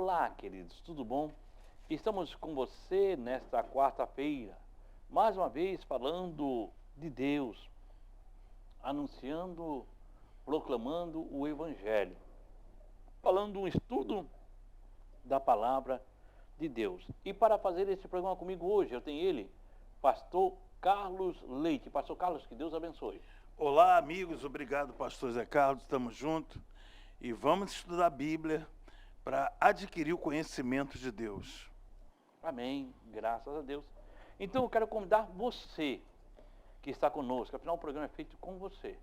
Olá, queridos, tudo bom? Estamos com você nesta quarta-feira, mais uma vez falando de Deus, anunciando, proclamando o Evangelho, falando um estudo da palavra de Deus. E para fazer esse programa comigo hoje, eu tenho ele, pastor Carlos Leite. Pastor Carlos, que Deus abençoe. Olá, amigos, obrigado, pastor Zé Carlos, estamos juntos e vamos estudar a Bíblia para adquirir o conhecimento de Deus. Amém, graças a Deus. Então eu quero convidar você que está conosco, afinal o programa é feito com você.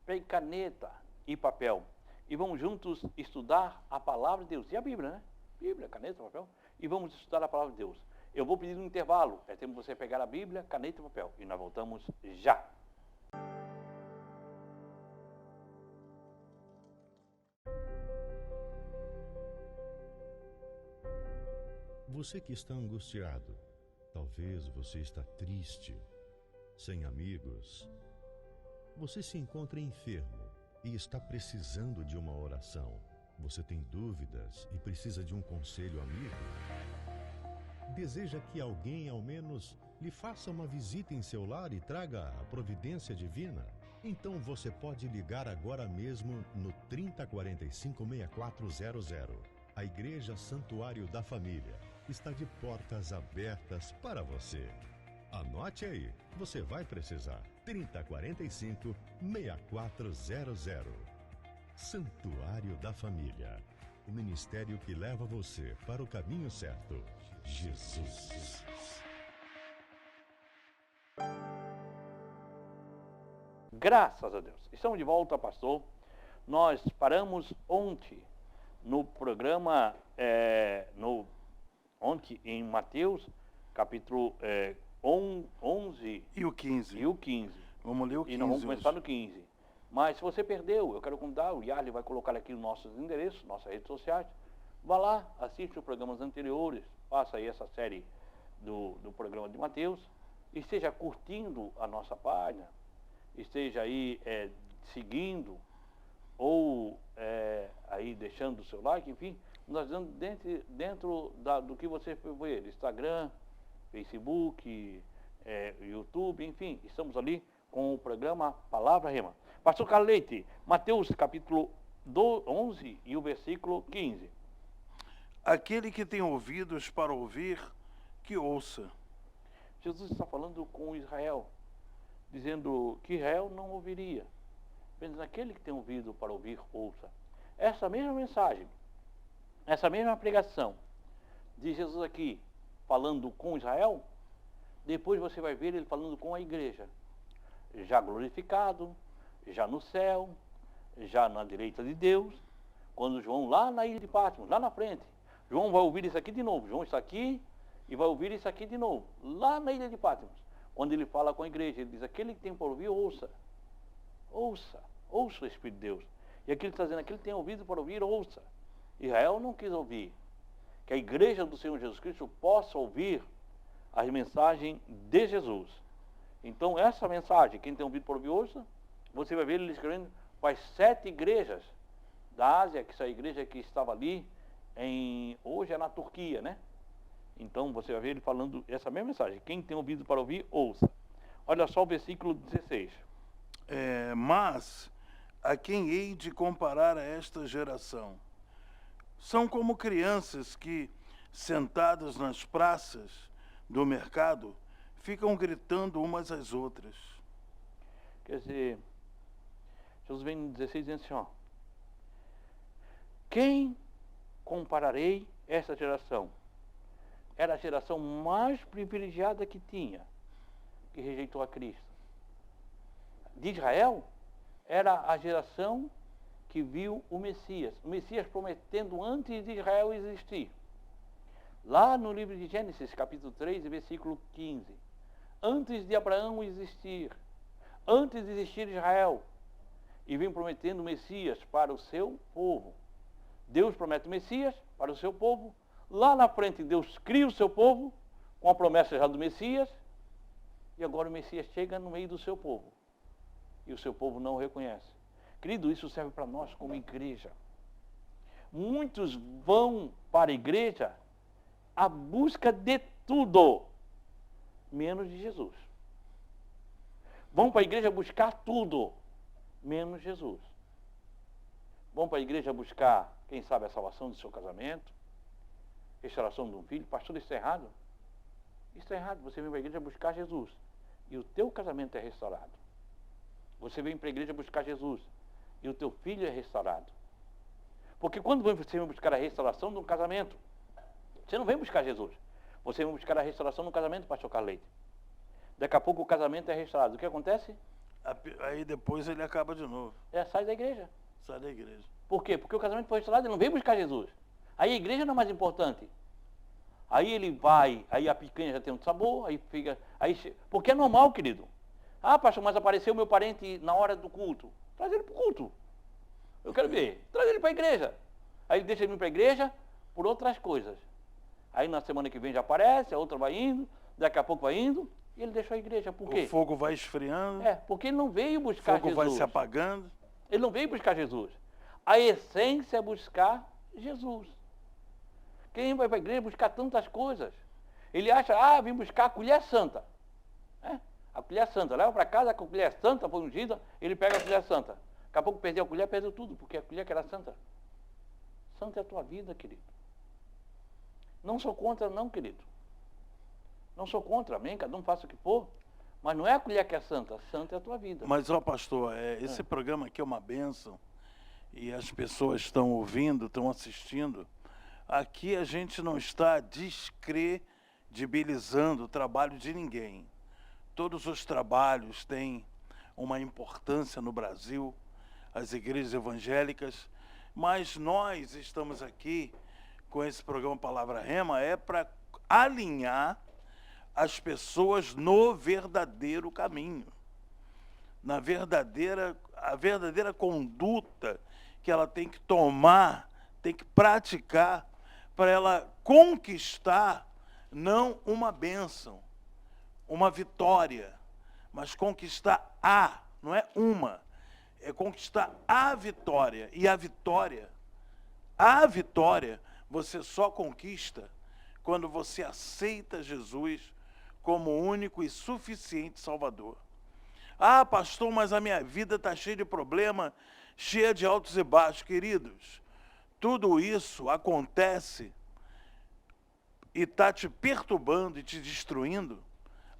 Pegue caneta e papel e vamos juntos estudar a palavra de Deus. E a Bíblia, né? Bíblia, caneta, papel. E vamos estudar a palavra de Deus. Eu vou pedir um intervalo, é tempo de você pegar a Bíblia, caneta e papel. E nós voltamos já. Você que está angustiado, talvez você está triste, sem amigos. Você se encontra enfermo e está precisando de uma oração. Você tem dúvidas e precisa de um conselho amigo. Deseja que alguém, ao menos, lhe faça uma visita em seu lar e traga a providência divina? Então você pode ligar agora mesmo no 3045-6400. A Igreja Santuário da Família está de portas abertas para você. Anote aí, você vai precisar. 3045-6400. Santuário da Família. O ministério que leva você para o caminho certo. Jesus. Graças a Deus. Estamos de volta, pastor. Nós paramos ontem no programa, ontem em Mateus, capítulo 11 E o 15? e o 15. Vamos ler o 15 E nós vamos começar hoje. no 15. Mas se você perdeu, eu quero convidar, o Yarley vai colocar aqui os nossos endereços, nossas redes sociais. Vá lá, assiste os programas anteriores, faça aí essa série do programa de Mateus, esteja curtindo a nossa página, esteja aí seguindo, ou aí deixando o seu like, enfim, nós dando dentro do que você ver, Instagram, Facebook, YouTube, enfim, estamos ali com o programa Palavra Rema. Pastor Carlos Leite, Mateus capítulo 11 e o versículo 15. Aquele que tem ouvidos para ouvir, que ouça. Jesus está falando com Israel, dizendo que Israel não ouviria. Apenas aquele que tem ouvido para ouvir, ouça. Essa mesma mensagem, essa mesma pregação de Jesus aqui, falando com Israel, depois você vai ver ele falando com a igreja, já glorificado, já no céu, já na direita de Deus, quando João lá na ilha de Patmos, lá na frente, João vai ouvir isso aqui de novo, João está aqui e vai ouvir isso aqui de novo, lá na ilha de Patmos, quando ele fala com a igreja, ele diz, aquele que tem para ouvir, ouça, ouça o Espírito de Deus, e aquele que está dizendo, aquele que tem ouvido para ouvir, ouça. Israel não quis ouvir, que a igreja do Senhor Jesus Cristo possa ouvir a mensagem de Jesus. Então essa mensagem, quem tem ouvido para ouvir, ouça, você vai ver ele escrevendo para as 7 igrejas da Ásia, que essa igreja que estava ali, hoje é na Turquia, né? Então você vai ver ele falando essa mesma mensagem, quem tem ouvido para ouvir, ouça. Olha só o versículo 16. Mas a quem hei de comparar a esta geração? São como crianças que, sentadas nas praças do mercado, ficam gritando umas às outras. Quer dizer, Jesus vem no 16 dizendo assim, ó, quem compararei essa geração? Era a geração mais privilegiada que tinha, que rejeitou a Cristo. De Israel, era a geração que viu o Messias prometendo antes de Israel existir. Lá no livro de Gênesis, capítulo 3, versículo 15, antes de Abraão existir, antes de existir Israel, e vem prometendo o Messias para o seu povo. Deus promete o Messias para o seu povo, lá na frente Deus cria o seu povo, com a promessa já do Messias, e agora o Messias chega no meio do seu povo, e o seu povo não o reconhece. Querido, isso serve para nós como igreja. Muitos vão para a igreja à busca de tudo, menos de Jesus. Vão para a igreja buscar tudo, menos Jesus. Vão para a igreja buscar, quem sabe, a salvação do seu casamento, restauração de um filho. Pastor, isso é errado? Isso é errado. Você vem para a igreja buscar Jesus e o teu casamento é restaurado. Você vem para a igreja buscar Jesus e o teu filho é restaurado. Porque quando você vem buscar a restauração de um casamento, você não vem buscar Jesus. Você vem buscar a restauração do casamento, pastor Carleite. Daqui a pouco o casamento é restaurado. O que acontece? Aí depois ele acaba de novo. Sai da igreja. Sai da igreja. Por quê? Porque o casamento foi restaurado, ele não veio buscar Jesus. Aí a igreja não é mais importante. Aí ele vai, aí a picanha já tem um sabor, aí fica... Porque é normal, querido. Ah, pastor, mas apareceu meu parente na hora do culto. Traz ele para o culto. Eu quero ver. Traz ele para a igreja. Aí ele deixa ele vir para a igreja por outras coisas. Aí na semana que vem já aparece, a outra vai indo, daqui a pouco vai indo, e ele deixou a igreja. Por quê? O fogo vai esfriando. Porque ele não veio buscar Jesus. O fogo vai se apagando. Ele não veio buscar Jesus. A essência é buscar Jesus. Quem vai para a igreja buscar tantas coisas? Ele acha, vim buscar a colher santa. A colher santa. Leva para casa, a colher santa foi ungida, ele pega a colher santa. Daqui a pouco perdeu a colher, perdeu tudo, porque a colher que era santa. Santa é a tua vida, querido. Não sou contra, não, querido. Não sou contra, amém? Cada um faça o que for. Mas não é a colher que é santa, santa é a tua vida. Mas, pastor, esse programa aqui é uma bênção. E as pessoas estão ouvindo, estão assistindo. Aqui a gente não está descredibilizando o trabalho de ninguém. Todos os trabalhos têm uma importância no Brasil, as igrejas evangélicas, mas nós estamos aqui com esse programa Palavra Rema para alinhar as pessoas no verdadeiro caminho, a verdadeira conduta que ela tem que tomar, tem que praticar para ela conquistar não uma bênção, uma vitória, mas conquistar não é uma, é conquistar a vitória. E a vitória você só conquista quando você aceita Jesus como único e suficiente Salvador. Pastor, mas a minha vida está cheia de problema, cheia de altos e baixos. Queridos, tudo isso acontece e está te perturbando e te destruindo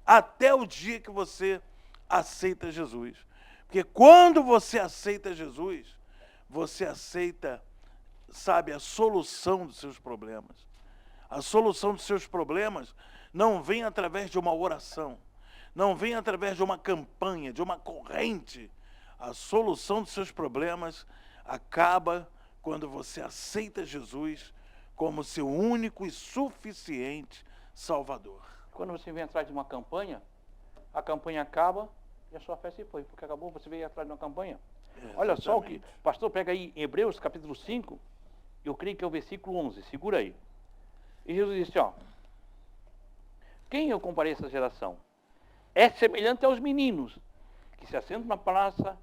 até o dia que você aceita Jesus. Porque quando você aceita Jesus, você aceita, a solução dos seus problemas. A solução dos seus problemas não vem através de uma oração, não vem através de uma campanha, de uma corrente. A solução dos seus problemas acaba quando você aceita Jesus como seu único e suficiente Salvador. Quando você vem atrás de uma campanha, a campanha acaba e a sua fé se foi, porque acabou, você veio atrás de uma campanha. Olha só o que, pastor, pega aí em Hebreus capítulo 5, eu creio que é o versículo 11, segura aí. E Jesus disse, quem eu comparei essa geração? É semelhante aos meninos que se assentam na praça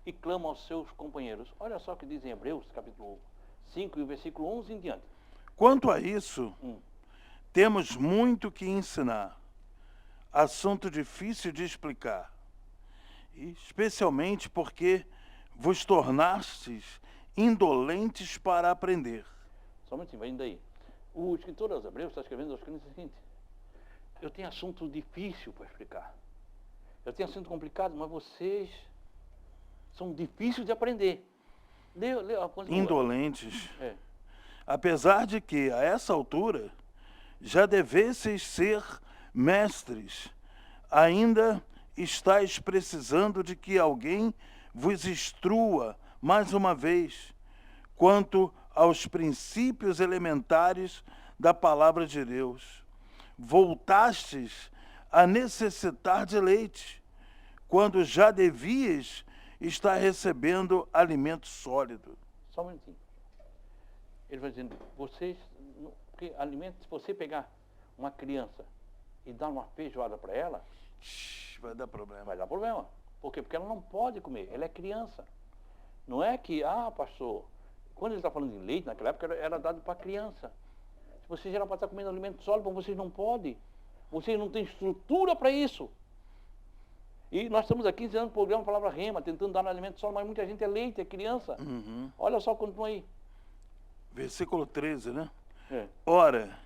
e clamam aos seus companheiros. Olha só o que diz em Hebreus, capítulo 5 e o versículo 11 em diante. Quanto a isso, temos muito que ensinar. Assunto difícil de explicar. Especialmente porque vos tornastes indolentes para aprender. Só um minutinho, vai indo aí. O escritor aos Hebreus está escrevendo aos Coríntios o seguinte: eu tenho assunto difícil para explicar. Eu tenho assunto complicado, mas vocês são difíceis de aprender. Indolentes. Apesar de que, a essa altura, já devesseis ser mestres, ainda estáis precisando de que alguém vos instrua mais uma vez quanto aos princípios elementares da palavra de Deus. Voltastes a necessitar de leite, quando já devias estar recebendo alimento sólido. Só um minutinho. Ele vai dizendo, vocês, porque alimento, se você pegar uma criança e dar uma feijoada para ela, vai dar problema. Vai dar problema. Por quê? Porque ela não pode comer, ela é criança. Não é que, pastor, Quando ele está falando em leite, naquela época era dado para criança. Se vocês eram para estar comendo alimento sólido, vocês não podem. Vocês não têm estrutura para isso. E nós estamos há 15 anos no programa Palavra Rema, tentando dar no alimento sólido, mas muita gente é leite, é criança. Olha só quanto aí. Versículo 13, né? É. Ora,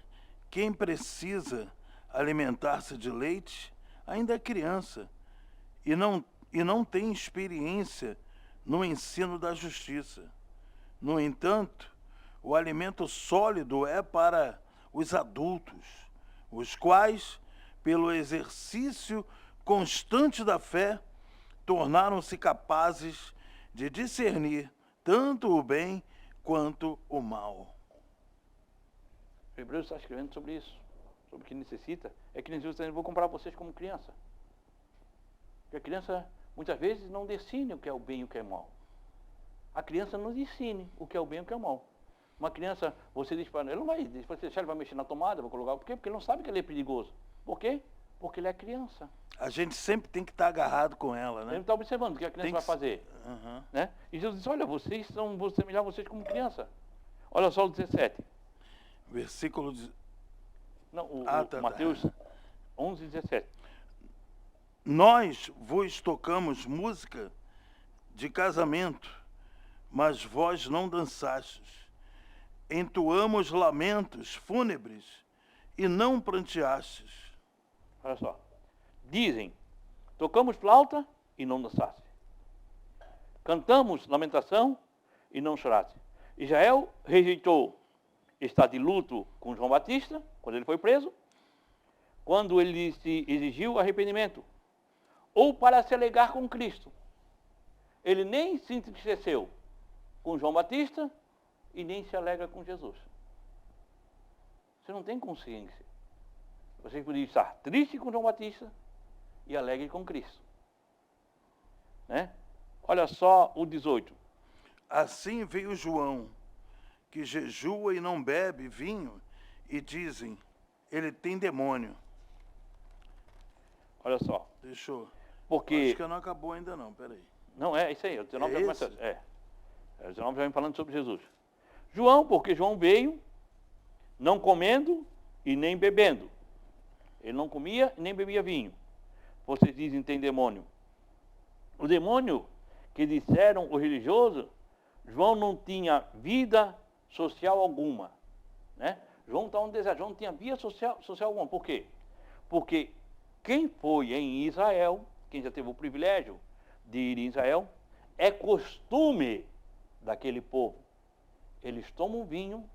quem precisa alimentar-se de leite ainda é criança e não tem experiência no ensino da justiça. No entanto, o alimento sólido é para os adultos, os quais, pelo exercício constante da fé, tornaram-se capazes de discernir tanto o bem quanto o mal. O Hebreus está escrevendo sobre isso, sobre o que necessita. É que Jesus está dizendo, vou comparar vocês como criança. Porque a criança, muitas vezes, não decide o que é o bem e o que é o mal. A criança não decide o que é o bem e o que é o mal. Uma criança, você diz para ele, não vai deixar ele vai mexer na tomada, vai colocar, por quê? Porque ele não sabe que ele é perigoso. Por quê? Porque ele é criança. A gente sempre tem que estar agarrado com ela, né? Ele está observando o que a criança vai fazer. Né? E Jesus diz, olha, vocês são, vou semelhar vocês como criança. Olha só o 17. Versículo... Não, Mateus 11, 17. Nós vos tocamos música de casamento, mas vós não dançastes. Entoamos lamentos fúnebres e não pranteastes. Olha só. Dizem, tocamos flauta e não dançaste. Cantamos lamentação e não choraste. Israel rejeitou estar de luto com João Batista, quando ele foi preso, quando ele se exigiu arrependimento, ou para se alegar com Cristo. Ele nem se entristeceu com João Batista e nem se alegra com Jesus. Você não tem consciência. Você podia estar triste com João Batista e alegre com Cristo. Né? Olha só o 18. Assim veio João, que jejua e não bebe vinho, e dizem, ele tem demônio. Olha só. Deixou. Porque... Acho que não acabou ainda não, peraí. Não, é isso aí, o 19 é já começa. O 19 já vem falando sobre Jesus. João, porque João veio não comendo e nem bebendo. Ele não comia e nem bebia vinho. Vocês dizem tem demônio. O demônio que disseram os religiosos, João não tinha vida social alguma. Né? João estava no deserto, João não tinha vida social alguma. Por quê? Porque quem foi em Israel, quem já teve o privilégio de ir em Israel, é costume daquele povo. Eles tomam vinho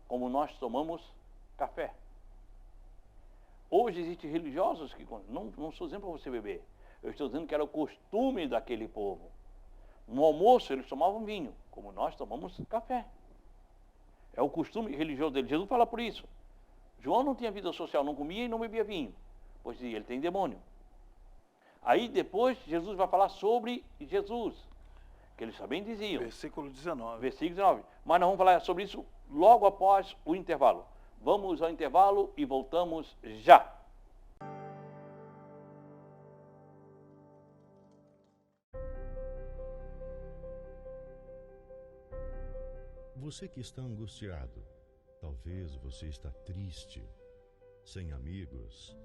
como nós tomamos café. Hoje existem religiosos que... Não estou dizendo para você beber. Eu estou dizendo que era o costume daquele povo. No almoço eles tomavam vinho, como nós tomamos café. É o costume religioso dele. Jesus fala por isso. João não tinha vida social, não comia e não bebia vinho. Pois sim, ele tem demônio. Aí depois Jesus vai falar sobre Jesus, que eles também diziam. Versículo 19. Versículo 19. Mas nós vamos falar sobre isso logo após o intervalo. Vamos ao intervalo e voltamos já. Você que está angustiado, talvez você está triste, sem amigos.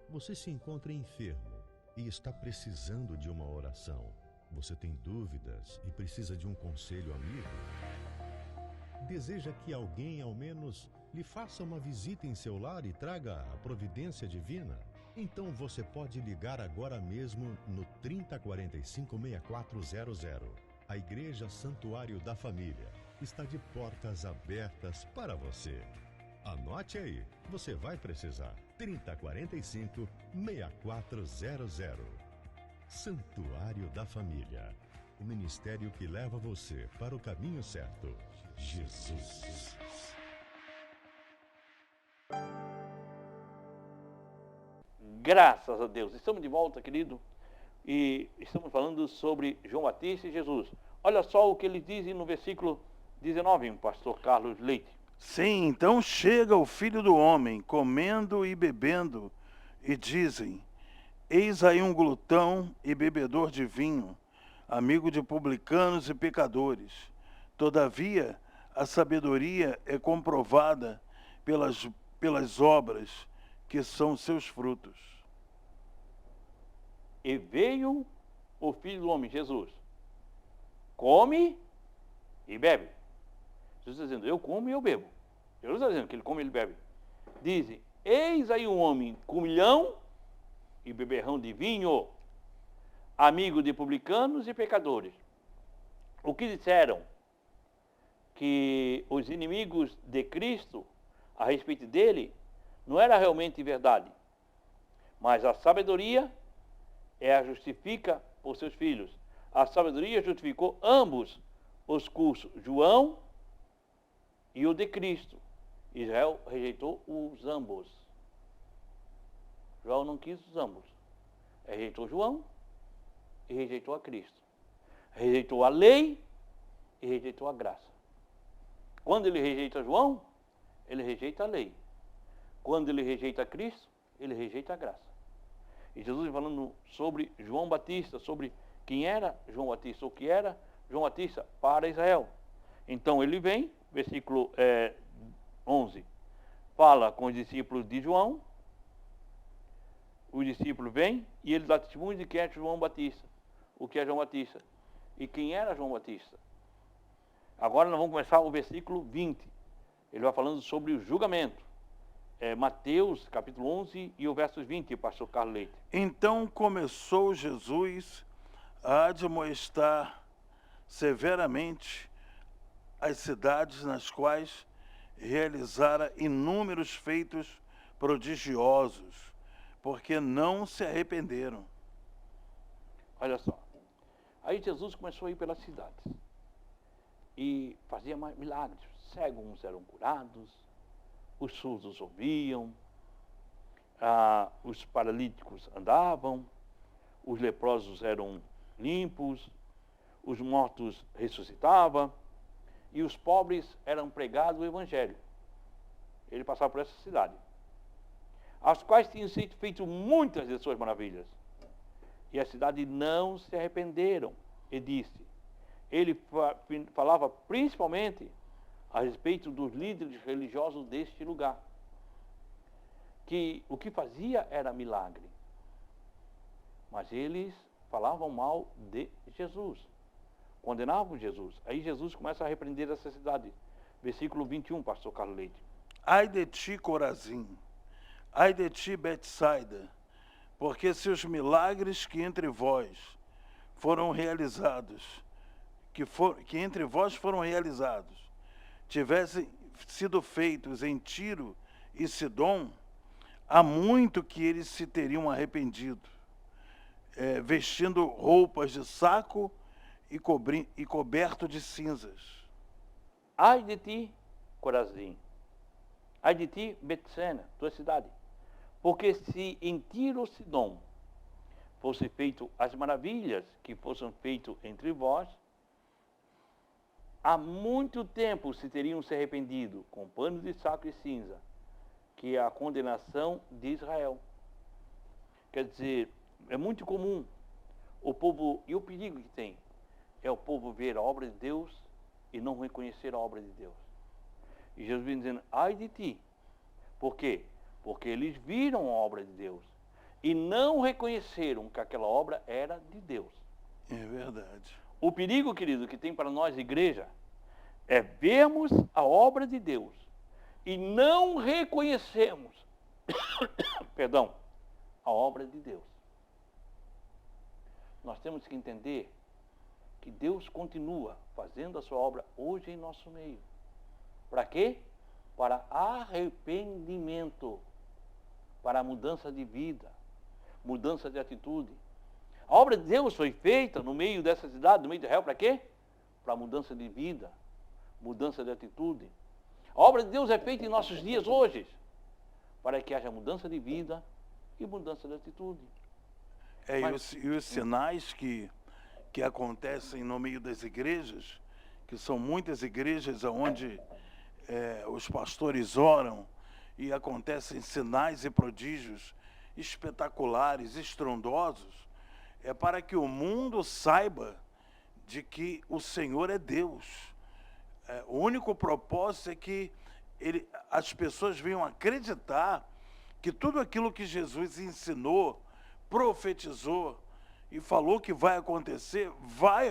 Você se encontra enfermo e está precisando de uma oração. Você tem dúvidas e precisa de um conselho amigo? Deseja que alguém, ao menos, lhe faça uma visita em seu lar e traga a providência divina? Então você pode ligar agora mesmo no 3045-6400. A Igreja Santuário da Família está de portas abertas para você. Anote aí, você vai precisar. 3045-6400. Santuário da Família. O ministério que leva você para o caminho certo. Jesus. Graças a Deus. Estamos de volta, querido. E estamos falando sobre João Batista e Jesus. Olha só o que ele diz no versículo 19, pastor Carlos Leite. Sim, então chega o Filho do Homem, comendo e bebendo, e dizem, eis aí um glutão e bebedor de vinho, amigo de publicanos e pecadores. Todavia, a sabedoria é comprovada pelas obras, que são seus frutos. E veio o Filho do Homem, Jesus, come e bebe. Jesus está dizendo, eu como e eu bebo. Jesus está dizendo que ele come e ele bebe. Dizem, eis aí um homem comilhão e beberrão de vinho, amigo de publicanos e pecadores. O que disseram que os inimigos de Cristo, a respeito dele, não era realmente verdade. Mas a sabedoria a justifica por seus filhos. A sabedoria justificou ambos os cursos, João e o de Cristo. Israel rejeitou os ambos. João não quis os ambos. Rejeitou João e rejeitou a Cristo. Rejeitou a lei e rejeitou a graça. Quando ele rejeita João, ele rejeita a lei. Quando ele rejeita Cristo, ele rejeita a graça. E Jesus falando sobre João Batista, sobre quem era João Batista, o que era João Batista para Israel. Então ele vem, versículo 11, fala com os discípulos de João, o discípulo vem e ele dá testemunho de quem é João Batista, o que é João Batista e quem era João Batista. Agora nós vamos começar o versículo 20, ele vai falando sobre o julgamento. Mateus capítulo 11 e o verso 20, pastor Carlos Leite. Então começou Jesus a admoestar severamente as cidades nas quais realizara inúmeros feitos prodigiosos, porque não se arrependeram. Olha só, aí Jesus começou a ir pelas cidades e fazia milagres. Cegos eram curados, os surdos ouviam, os paralíticos andavam, os leprosos eram limpos, os mortos ressuscitavam e os pobres eram pregados o evangelho. Ele passava por essa cidade, as quais tinham sido feito muitas de suas maravilhas. E a cidade não se arrependeram, e disse. Ele falava principalmente a respeito dos líderes religiosos deste lugar, que o que fazia era milagre, mas eles falavam mal de Jesus, condenavam Jesus. Aí Jesus começa a repreender essa cidade. Versículo 21, pastor Carlos Leite. Ai de ti, Corazim, ai de ti, Betsaida, porque se os milagres que entre vós foram realizados, que entre vós foram realizados, tivessem sido feitos em Tiro e Sidom, há muito que eles se teriam arrependido, vestindo roupas de saco e coberto de cinzas. Ai de ti, Corazim, ai de ti, Betsena, tua cidade, porque se em Tiro ou Sidom fosse feito as maravilhas que fossem feitas entre vós, há muito tempo se teriam se arrependido com pano de saco e cinza, que é a condenação de Israel. Quer dizer, é muito comum o povo, e o perigo que tem, é o povo ver a obra de Deus e não reconhecer a obra de Deus. E Jesus vem dizendo, ai de ti. Por quê? Porque eles viram a obra de Deus e não reconheceram que aquela obra era de Deus. É verdade. O perigo, querido, que tem para nós, igreja, é vermos a obra de Deus e não reconhecermos, perdão, a obra de Deus. Nós temos que entender que Deus continua fazendo a sua obra hoje em nosso meio. Para quê? Para arrependimento, para mudança de vida, mudança de atitude. A obra de Deus foi feita no meio dessa cidade, no meio de Israel, para quê? Para mudança de vida, mudança de atitude. A obra de Deus é feita em nossos dias hoje, para que haja mudança de vida e mudança de atitude. E os sinais que acontecem no meio das igrejas, que são muitas igrejas onde os pastores oram e acontecem sinais e prodígios espetaculares, estrondosos, é para que o mundo saiba de que o Senhor é Deus O único propósito é que as pessoas venham acreditar que tudo aquilo que Jesus ensinou, profetizou e falou que vai acontecer, vai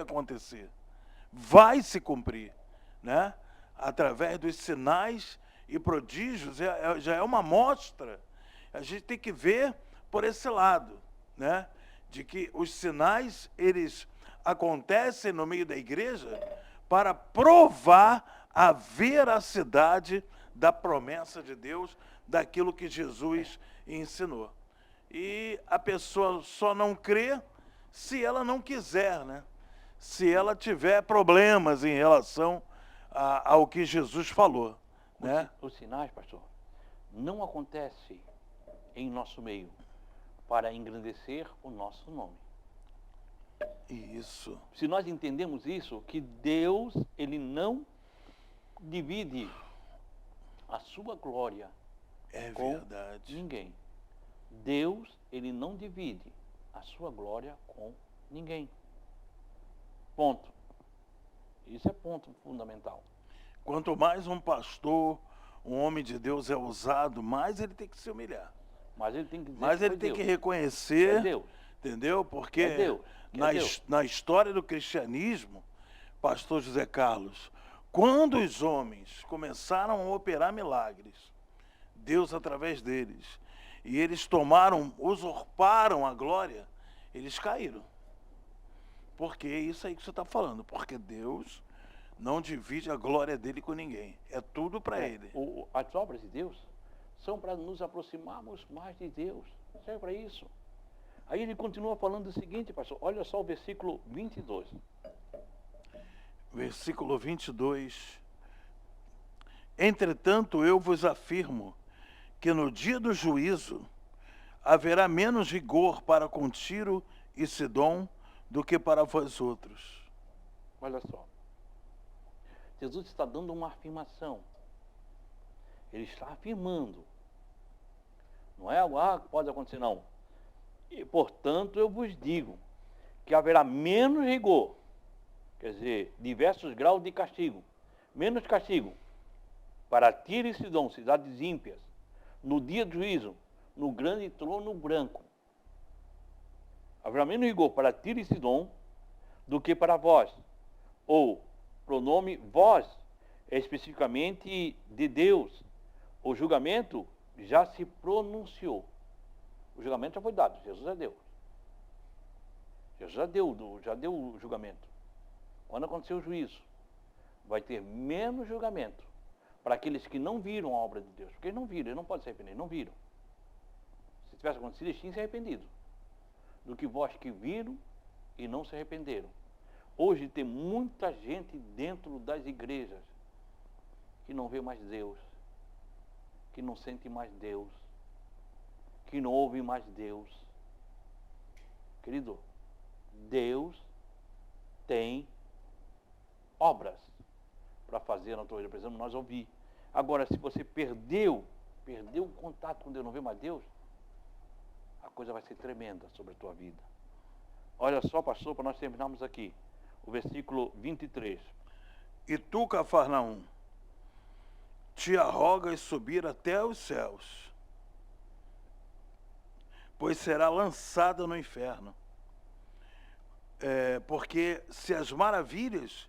se cumprir, né? Através dos sinais e prodígios, já é uma amostra. A gente tem que ver por esse lado, né? De que os sinais, eles acontecem no meio da igreja para provar a veracidade da promessa de Deus, daquilo que Jesus ensinou. E a pessoa só não crê se ela não quiser, né? Se ela tiver problemas em relação ao que Jesus falou, né? Os sinais, pastor, não acontecem em nosso meio para engrandecer o nosso nome. Isso. Se nós entendemos isso, que Deus, ele não divide a sua glória com verdade. ninguém. Deus, ele não divide a sua glória com ninguém. Ponto. Isso é ponto fundamental. Quanto mais um pastor, um homem de Deus é usado, mais ele tem que se humilhar. Mas ele tem que dizer Mas ele tem que reconhecer, Deus. Entendeu? Porque É Deus. na história do cristianismo, pastor José Carlos, quando os homens começaram a operar milagres, Deus através deles, e eles usurparam a glória, eles caíram. Porque é isso aí que você está falando, porque Deus não divide a glória dele com ninguém, é tudo para ele. As obras de Deus são para nos aproximarmos mais de Deus, serve para isso. Aí ele continua falando o seguinte, pastor, olha só o versículo 22. Versículo 22. Entretanto, eu vos afirmo que no dia do juízo haverá menos rigor para com Tiro e Sidom do que para vós outros. Olha só. Jesus está dando uma afirmação. Ele está afirmando. Não é algo que pode acontecer, não. E, portanto, eu vos digo que haverá menos rigor, quer dizer, diversos graus de castigo, menos castigo para Tiro e Sidom, cidades ímpias, no dia do juízo, no grande trono branco. Haverá menos rigor para Tiro e Sidom do que para vós. Ou, pronome vós, é especificamente de Deus. O julgamento já se pronunciou. O julgamento já foi dado, Jesus já deu. Jesus já deu o julgamento. Quando acontecer o juízo, vai ter menos julgamento para aqueles que não viram a obra de Deus. Porque eles não viram, eles não podem se arrepender, não viram. Se tivesse acontecido, eles tinham se arrependido. Do que vós que viram e não se arrependeram. Hoje tem muita gente dentro das igrejas que não vê mais Deus, que não sente mais Deus, que não ouve mais Deus. Querido, Deus tem obras para fazer na tua vida. Precisamos nós ouvir. Agora, se você perdeu o contato com Deus, não vê mais Deus, a coisa vai ser tremenda sobre a tua vida. Olha só, pastor, para nós terminarmos aqui, o versículo 23. E tu, Cafarnaum, te arrogas subir até os céus, pois será lançada no inferno. Porque se as maravilhas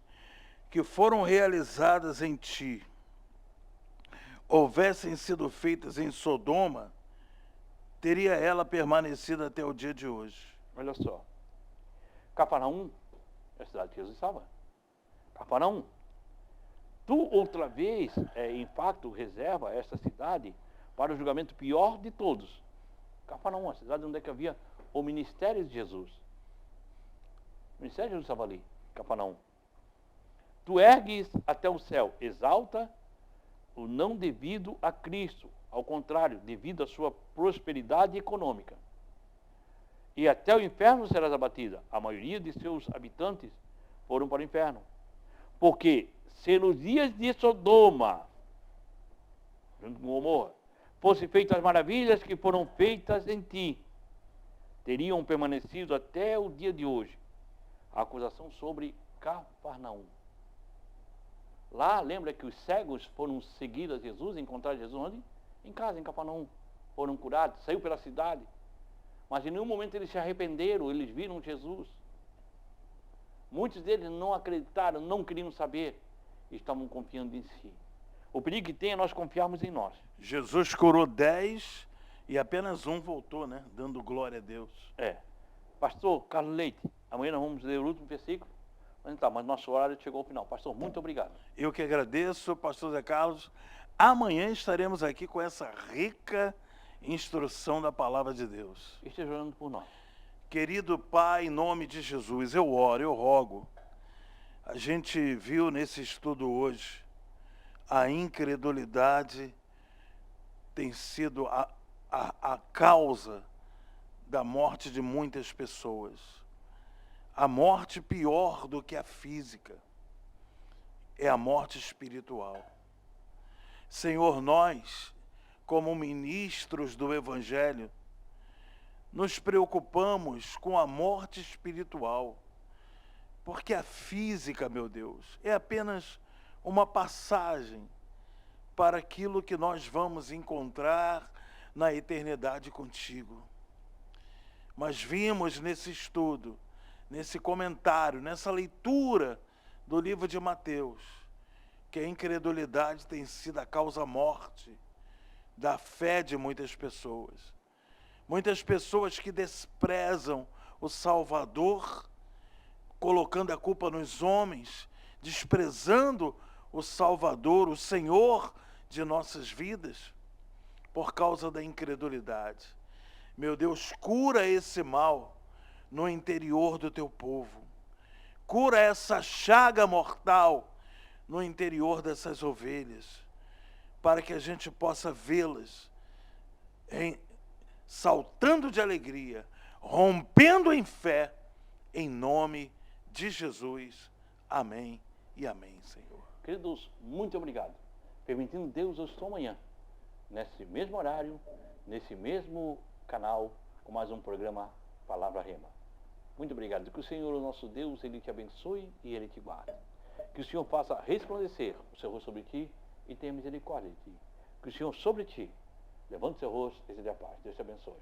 que foram realizadas em ti houvessem sido feitas em Sodoma, teria ela permanecido até o dia de hoje. Olha só. Cafarnaum é a cidade que Jesus estava. Cafarnaum. Tu, outra vez, em fato, reserva esta cidade para o julgamento pior de todos. Cafarnaum, a cidade onde é que havia o ministério de Jesus. O ministério de Jesus estava ali, Cafarnaum. Tu ergues até o céu, exalta o não devido a Cristo, ao contrário, devido à sua prosperidade econômica. E até o inferno serás abatida. A maioria de seus habitantes foram para o inferno. Porque se nos dias de Sodoma, junto com Gomorra, fossem feitas as maravilhas que foram feitas em ti, teriam permanecido até o dia de hoje. A acusação sobre Cafarnaum. Lá, lembra que os cegos foram seguir a Jesus, encontrar Jesus onde? Em casa, em Cafarnaum. Foram curados, saiu pela cidade. Mas em nenhum momento eles se arrependeram, eles viram Jesus. Muitos deles não acreditaram, não queriam saber, estavam confiando em si. O perigo que tem é nós confiarmos em nós. Jesus curou 10 e apenas um voltou, né? Dando glória a Deus. É. Pastor Carlos Leite, amanhã nós vamos ler o último versículo. Mas nosso horário chegou ao final. Pastor, muito obrigado. Eu que agradeço, pastor Zé Carlos. Amanhã estaremos aqui com essa rica instrução da palavra de Deus. Esteja orando por nós. Querido Pai, em nome de Jesus, eu oro, eu rogo. A gente viu nesse estudo hoje, a incredulidade tem sido a causa da morte de muitas pessoas. A morte pior do que a física é a morte espiritual. Senhor, nós, como ministros do Evangelho, nos preocupamos com a morte espiritual, porque a física, meu Deus, é apenas uma passagem para aquilo que nós vamos encontrar na eternidade contigo. Mas vimos nesse estudo, nesse comentário, nessa leitura do livro de Mateus, que a incredulidade tem sido a causa-morte da fé de muitas pessoas. Muitas pessoas que desprezam o Salvador, colocando a culpa nos homens, desprezando o Salvador, o Senhor de nossas vidas, por causa da incredulidade. Meu Deus, cura esse mal no interior do teu povo. Cura essa chaga mortal no interior dessas ovelhas, para que a gente possa vê-las saltando de alegria, rompendo em fé, em nome de Jesus. Amém e amém, Senhor. Queridos, muito obrigado. Permitindo Deus, eu estou amanhã, nesse mesmo horário, nesse mesmo canal, com mais um programa Palavra Rema. Muito obrigado. Que o Senhor, o nosso Deus, Ele te abençoe e Ele te guarde. Que o Senhor faça resplandecer o seu rosto sobre ti e tenha misericórdia de ti. Que o Senhor sobre ti levante seu rosto e te dê a paz. Deus te abençoe.